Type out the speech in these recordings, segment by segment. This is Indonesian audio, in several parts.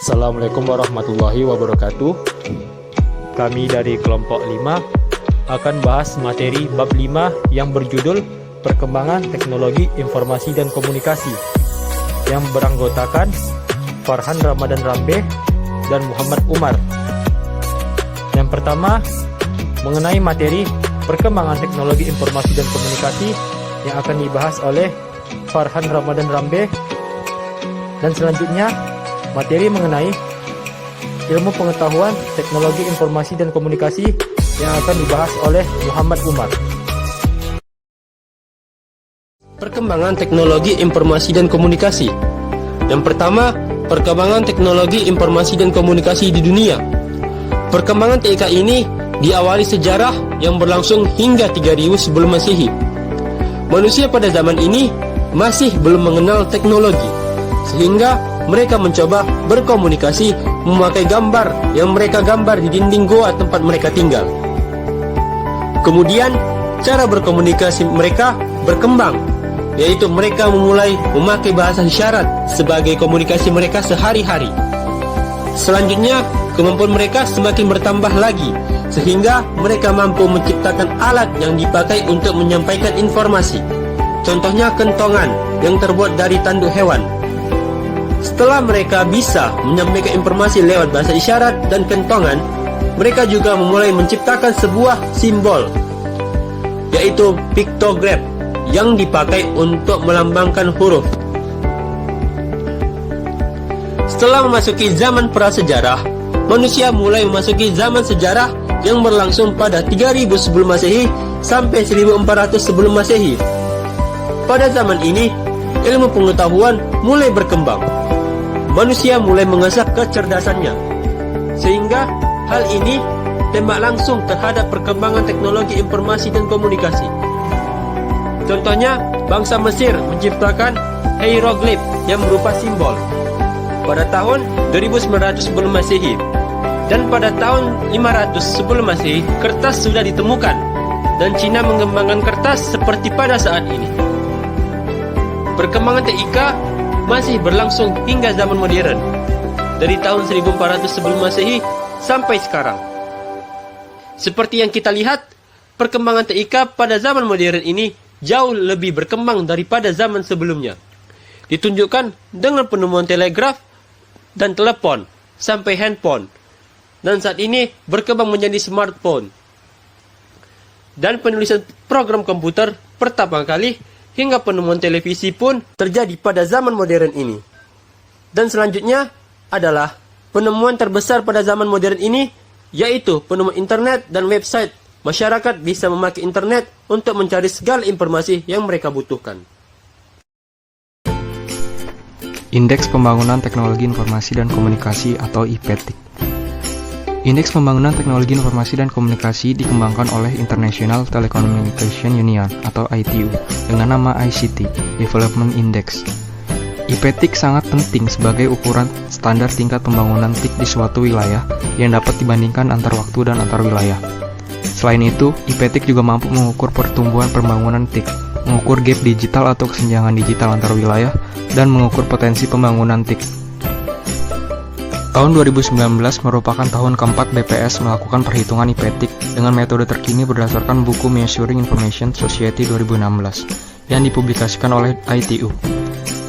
Assalamualaikum warahmatullahi wabarakatuh. Kami dari kelompok 5 akan bahas materi bab 5 yang berjudul Perkembangan Teknologi Informasi dan Komunikasi yang beranggotakan Farhan Ramadan Rambe dan Muhammad Umar. Yang pertama, mengenai materi Perkembangan Teknologi Informasi dan Komunikasi yang akan dibahas oleh Farhan Ramadan Rambe, dan selanjutnya materi mengenai ilmu pengetahuan teknologi informasi dan komunikasi yang akan dibahas oleh Muhammad Umar. Perkembangan teknologi informasi dan komunikasi. Yang pertama, perkembangan teknologi informasi dan komunikasi di dunia. Perkembangan TIK ini diawali sejarah yang berlangsung hingga 3000 sebelum Masehi. Manusia pada zaman ini masih belum mengenal teknologi, sehingga mereka mencoba berkomunikasi memakai gambar yang mereka gambar di dinding goa tempat mereka tinggal. Kemudian, cara berkomunikasi mereka berkembang, yaitu mereka memulai memakai bahasa isyarat sebagai komunikasi mereka sehari-hari. Selanjutnya, kemampuan mereka semakin bertambah lagi, sehingga mereka mampu menciptakan alat yang dipakai untuk menyampaikan informasi. Contohnya kentongan yang terbuat dari tanduk hewan. Setelah mereka bisa menyampaikan informasi lewat bahasa isyarat dan kentongan, mereka juga memulai menciptakan sebuah simbol, yaitu piktograf yang dipakai untuk melambangkan huruf. Setelah memasuki zaman prasejarah, manusia mulai memasuki zaman sejarah yang berlangsung pada 3000 sebelum Masehi sampai 1400 sebelum Masehi. Pada zaman ini, ilmu pengetahuan mulai berkembang. Manusia mulai mengasah kecerdasannya, sehingga hal ini tembak langsung terhadap perkembangan teknologi informasi dan komunikasi. Contohnya, bangsa Mesir menciptakan hieroglif yang berupa simbol pada tahun 2900 sebelum Masehi, dan pada tahun 500 sebelum Masehi kertas sudah ditemukan, dan Cina mengembangkan kertas seperti pada saat ini. Perkembangan TIK masih berlangsung hingga zaman modern, dari tahun 1400 sebelum Masehi sampai sekarang. Seperti yang kita lihat, perkembangan TIK pada zaman modern ini jauh lebih berkembang daripada zaman sebelumnya. Ditunjukkan dengan penemuan telegraf dan telepon sampai handphone, dan saat ini berkembang menjadi smartphone. Dan penulisan program komputer pertama kali hingga penemuan televisi pun terjadi pada zaman modern ini. Dan selanjutnya adalah penemuan terbesar pada zaman modern ini, yaitu penemuan internet dan website. Masyarakat bisa memakai internet untuk mencari segala informasi yang mereka butuhkan. Indeks Pembangunan Teknologi Informasi dan Komunikasi atau IPTIK. Indeks Pembangunan Teknologi Informasi dan Komunikasi dikembangkan oleh International Telecommunication Union atau ITU dengan nama ICT Development Index. IPTIK sangat penting sebagai ukuran standar tingkat pembangunan TIK di suatu wilayah yang dapat dibandingkan antar waktu dan antar wilayah. Selain itu, IPTIK juga mampu mengukur pertumbuhan pembangunan TIK, mengukur gap digital atau kesenjangan digital antar wilayah, dan mengukur potensi pembangunan TIK. Tahun 2019 merupakan tahun keempat BPS melakukan perhitungan IPTIK dengan metode terkini berdasarkan buku Measuring Information Society 2016 yang dipublikasikan oleh ITU.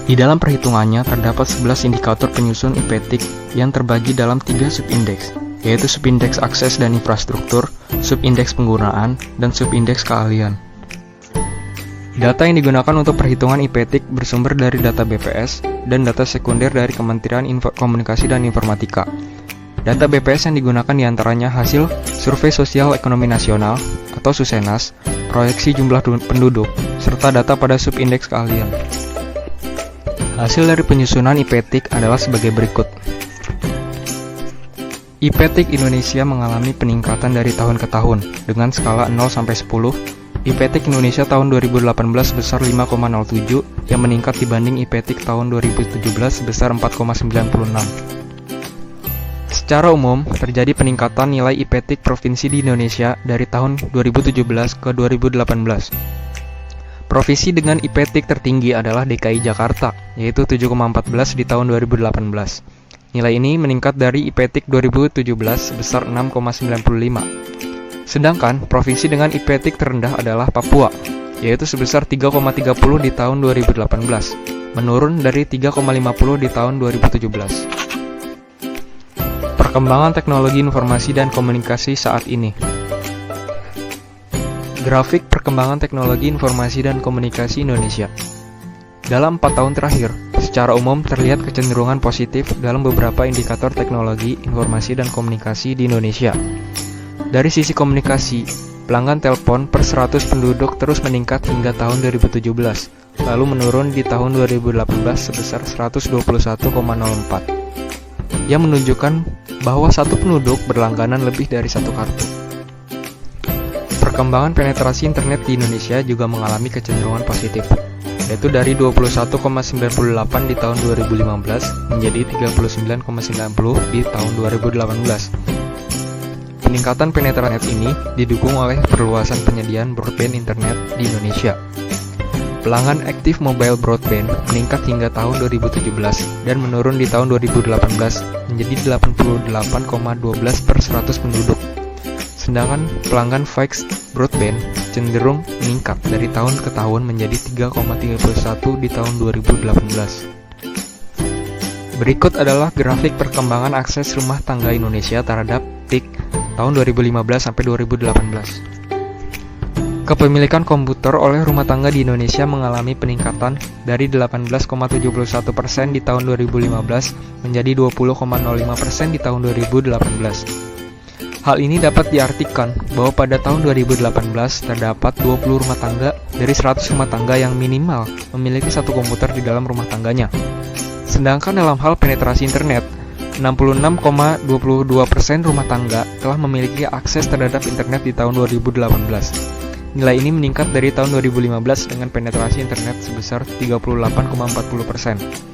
Di dalam perhitungannya terdapat 11 indikator penyusun IPTIK yang terbagi dalam 3 subindeks, yaitu subindeks akses dan infrastruktur, subindeks penggunaan, dan subindeks keahlian. Data yang digunakan untuk perhitungan IPTIK bersumber dari data BPS dan data sekunder dari Kementerian Komunikasi dan Informatika. Data BPS yang digunakan diantaranya hasil Survei Sosial Ekonomi Nasional atau Susenas, proyeksi jumlah penduduk, serta data pada subindeks keahlian. Hasil dari penyusunan IPTIK adalah sebagai berikut. IPTIK Indonesia mengalami peningkatan dari tahun ke tahun dengan skala 0 sampai 10. IPTIK Indonesia tahun 2018 sebesar 5,07 yang meningkat dibanding IPTIK tahun 2017 sebesar 4,96. Secara umum, terjadi peningkatan nilai IPTIK provinsi di Indonesia dari tahun 2017 ke 2018. Provinsi dengan IPTIK tertinggi adalah DKI Jakarta, yaitu 7,14 di tahun 2018. Nilai ini meningkat dari IPTIK 2017 sebesar 6,95. Sedangkan provinsi dengan IPTIK terendah adalah Papua, yaitu sebesar 3,30 di tahun 2018, menurun dari 3,50 di tahun 2017. Perkembangan teknologi informasi dan komunikasi saat ini. Grafik perkembangan teknologi informasi dan komunikasi Indonesia. Dalam 4 tahun terakhir, secara umum terlihat kecenderungan positif dalam beberapa indikator teknologi informasi dan komunikasi di Indonesia. Dari sisi komunikasi, pelanggan telepon per 100 penduduk terus meningkat hingga tahun 2017, lalu menurun di tahun 2018 sebesar 121,04, yang menunjukkan bahwa satu penduduk berlangganan lebih dari satu kartu. Perkembangan penetrasi internet di Indonesia juga mengalami kecenderungan positif, yaitu dari 21,98 di tahun 2015 menjadi 39,90 di tahun 2018. Peningkatan penetrasi ini didukung oleh perluasan penyediaan broadband internet di Indonesia. Pelanggan aktif mobile broadband meningkat hingga tahun 2017 dan menurun di tahun 2018 menjadi 88,12 per 100 penduduk. Sedangkan pelanggan fixed broadband cenderung meningkat dari tahun ke tahun menjadi 3,31 di tahun 2018. Berikut adalah grafik perkembangan akses rumah tangga Indonesia terhadap TIK tahun 2015 sampai 2018. Kepemilikan komputer oleh rumah tangga di Indonesia mengalami peningkatan dari 18,71% di tahun 2015 menjadi 20,05% di tahun 2018. Hal ini dapat diartikan bahwa pada tahun 2018 terdapat 20 rumah tangga dari 100 rumah tangga yang minimal memiliki satu komputer di dalam rumah tangganya. Sedangkan dalam hal penetrasi internet, 66,22% rumah tangga telah memiliki akses terhadap internet di tahun 2018. Nilai ini meningkat dari tahun 2015 dengan penetrasi internet sebesar 38,40%.